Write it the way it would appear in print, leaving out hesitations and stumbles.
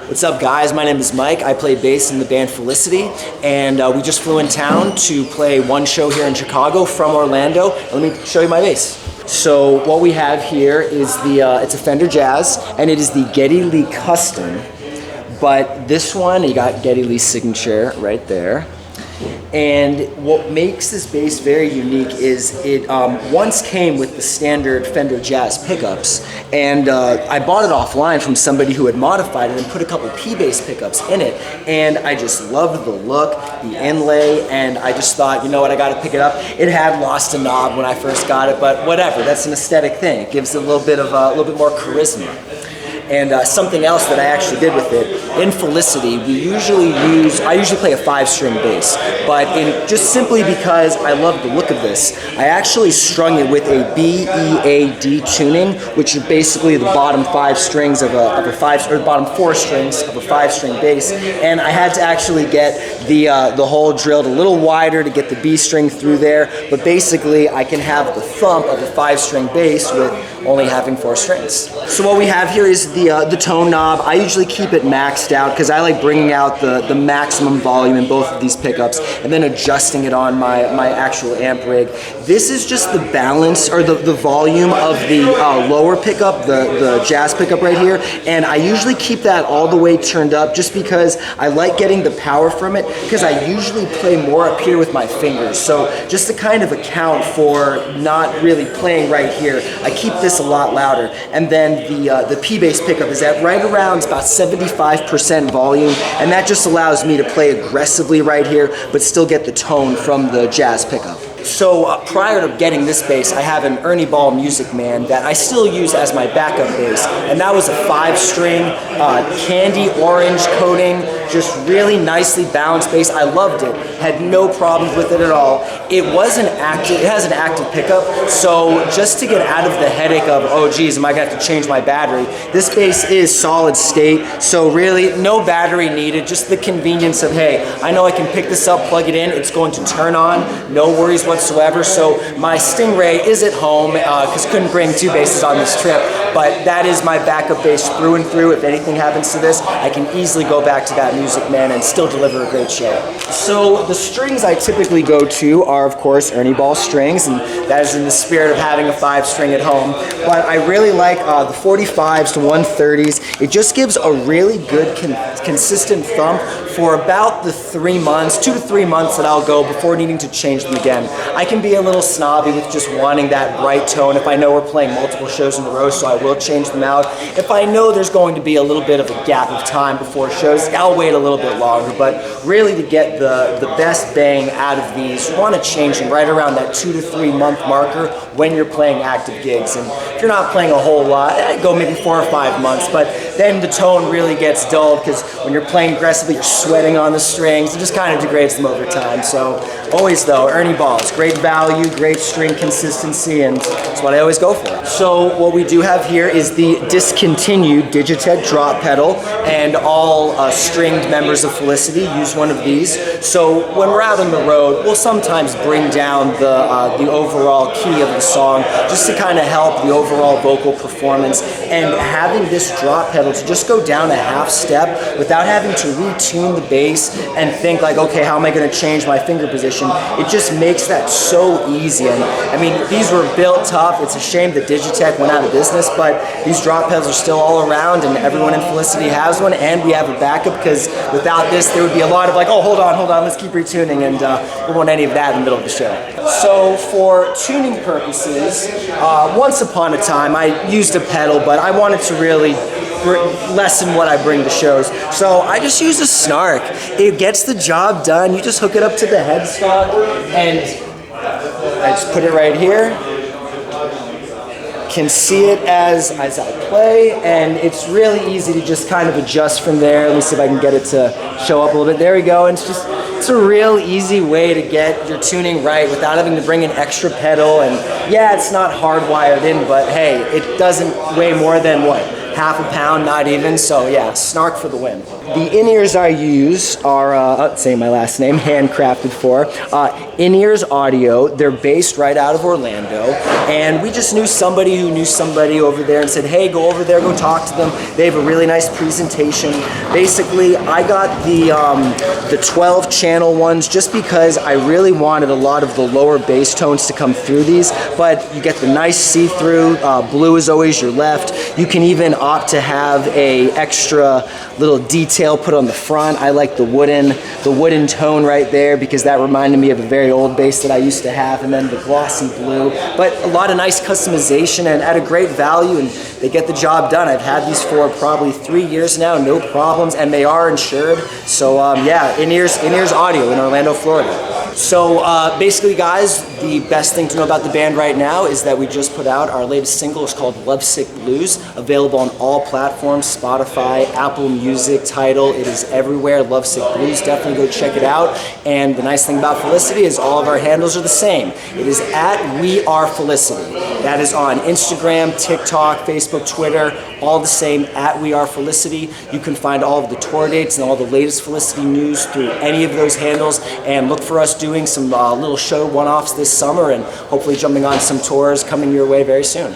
What's up, guys? My name is Mike. I play bass in the band Felicity, and we just flew in town to play one show here in Chicago from Orlando. Let me show you my bass. So what we have here is it's a Fender Jazz, and it is the Geddy Lee Custom. But this one, you got Geddy Lee's signature right there. And what makes this bass very unique is it once came with the standard Fender Jazz pickups, and I bought it offline from somebody who had modified it and put a couple P-bass pickups in it, and I just loved the look, the inlay, and I just thought, you know what, I gotta pick it up. It had lost a knob when I first got it, but whatever, that's an aesthetic thing. It gives it a little bit more charisma. And something else that I actually did with it, in Felicity, I usually play a 5-string bass, but just simply because I love the look of this, I actually strung it with a B-E-A-D tuning, which is basically the bottom 5 strings of the bottom 4 strings of a 5-string bass, and I had to actually get the hole drilled a little wider to get the B string through there, but basically I can have the thump of a 5-string bass with only having 4 strings. So what we have here is the tone knob. I usually keep it maxed out because I like bringing out the maximum volume in both of these pickups and then adjusting it on my actual amp rig. This is just the balance or the volume of the lower pickup, the jazz pickup right here, and I usually keep that all the way turned up just because I like getting the power from it, because I usually play more up here with my fingers. So just to kind of account for not really playing right here, I keep this a lot louder. And then the P-bass pickup is at right around about 75% volume, and that just allows me to play aggressively right here but still get the tone from the jazz pickup. So prior to getting this bass, I have an Ernie Ball Music Man that I still use as my backup bass, and that was a 5-string candy orange coating, just really nicely balanced bass. I loved it, had no problems with it at all. It has an active pickup, so just to get out of the headache of, oh geez, am I gonna have to change my battery, this bass is solid state, so really no battery needed, just the convenience of, hey, I know I can pick this up, plug it in, it's going to turn on, no worries whatsoever. So my Stingray is at home because couldn't bring 2 basses on this trip, but that is my backup bass through and through. If anything happens to this, I can easily go back to that Music Man and still deliver a great show. So the strings I typically go to are, of course, Ernie Ball strings, and that is in the spirit of having a 5-string at home, but I really like the 45s to 130s. It just gives a really good consistent thump for about the 2 to 3 months that I'll go before needing to change them again. I can be a little snobby with just wanting that bright tone if I know we're playing multiple shows in a row, so I will change them out. If I know there's going to be a little bit of a gap of time before shows, I'll wait a little bit longer, but really to get the best bang out of these, you want to change them right around that 2 to 3 month marker when you're playing active gigs. And if you're not playing a whole lot, I'd go maybe 4 or 5 months, but then the tone really gets dulled because when you're playing aggressively, you're sweating on the strings. It just kind of degrades them over time. So always though, Ernie Balls, great value, great string consistency, and that's what I always go for. So what we do have here is the discontinued Digitech drop pedal, and all stringed members of Felicity use one of these. So when we're out on the road, we'll sometimes bring down the overall key of the song just to kind of help the overall vocal performance, and having this drop pedal to just go down a half step without having to retune the bass and think like, okay, how am I going to change my finger position? It just makes that so easy. And I mean, these were built tough. It's a shame that Digitech went out of business, but these drop pedals are still all around, and everyone in Felicity has one, and we have a backup, because without this there would be a lot of like, oh, hold on, let's keep retuning, and we don't want any of that in the middle of the show. So for tuning purposes, once upon a time I used a pedal, but I wanted to really lessen what I bring to shows. So I just use a snark. It gets the job done. You just hook it up to the headstock, and I just put it right here. Can see it as I play, and it's really easy to just kind of adjust from there. Let me see if I can get it to show up a little bit. There we go. And it's a real easy way to get your tuning right without having to bring an extra pedal. And yeah, it's not hardwired in, but hey, it doesn't weigh more than what, half a pound, not even. So yeah, Snark for the win. The in-ears I use are, saying my last name, handcrafted for, In-Ears Audio. They're based right out of Orlando, and we just knew somebody who knew somebody over there and said, hey, go over there, go talk to them. They have a really nice presentation. Basically, I got the 12 channel ones just because I really wanted a lot of the lower bass tones to come through these, but you get the nice see-through. Blue is always your left. You can even opt to have a extra little detail put on the front. I like the wooden tone right there because that reminded me of a very old bass that I used to have, and then the glossy blue. But a lot of nice customization and at a great value, and they get the job done. I've had these for probably 3 years now, no problems, and they are insured. So yeah, In-Ears Audio in Orlando, Florida. So basically, guys, the best thing to know about the band right now is that we just put out our latest single. It's called Lovesick Blues, available on all platforms, Spotify, Apple Music, Tidal. It is everywhere. Lovesick Blues, definitely go check it out. And the nice thing about Felicity is all of our handles are the same. It is at We Are Felicity. That is on Instagram, TikTok, Facebook, Twitter, all the same, at We Are Felicity. You can find all of the tour dates and all the latest Felicity news through any of those handles, and look for us doing some little show one-offs this summer, and hopefully jumping on some tours coming your way very soon.